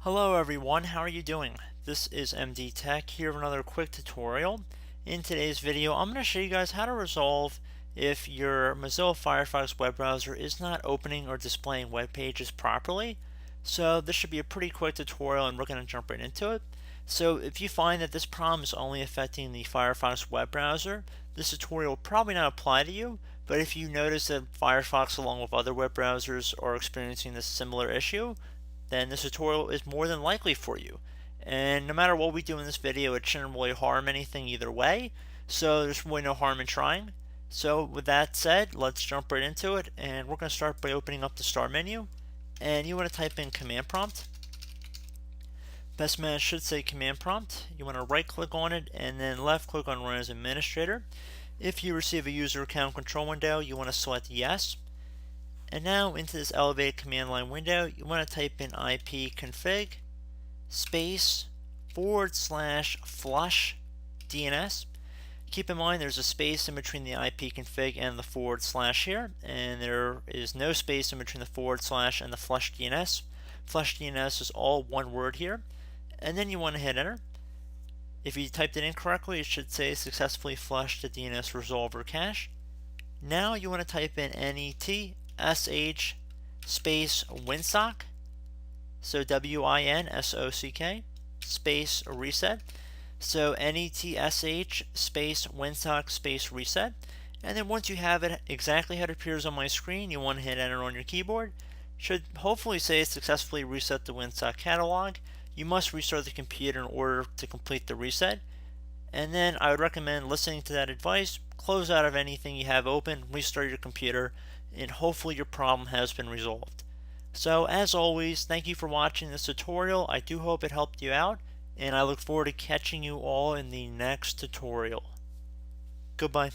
Hello everyone, how are you doing? This is MD Tech here with another quick tutorial. In today's video, I'm going to show you guys how to resolve if your Mozilla Firefox web browser is not opening or displaying web pages properly. So this should be a pretty quick tutorial and we're going to jump right into it. So if you find that this problem is only affecting the Firefox web browser, this tutorial will probably not apply to you. But if you notice that Firefox along with other web browsers are experiencing this similar issue, then this tutorial is more than likely for you. And no matter what we do in this video, it shouldn't really harm anything either way, so there's really no harm in trying. So with that said, let's jump right into it, and we're going to start by opening up the start menu, and you want to type in command prompt. Best man should say command prompt. You want to right click on it and then left click on run as administrator. If you receive a user account control window, you want to select yes. And now into this elevated command line window, you want to type in ipconfig space /flush DNS. Keep in mind there's a space in between the ipconfig and the / here, and there is no space in between the / and the flush DNS. Flush DNS is all one word here, and then you want to hit enter. If you typed it incorrectly, it should say successfully flushed the DNS resolver cache. Now you want to type in net sh space winsock, so winsock space reset, so netsh space winsock space reset. And then once you have it exactly how it appears on my screen, you want to hit enter on your keyboard. Should hopefully say successfully reset the winsock catalog. You must restart the computer in order to complete the reset. And then I would recommend listening to that advice, close out of anything you have open, restart your computer, and hopefully your problem has been resolved. So as always, thank you for watching this tutorial. I do hope it helped you out, and I look forward to catching you all in the next tutorial. Goodbye.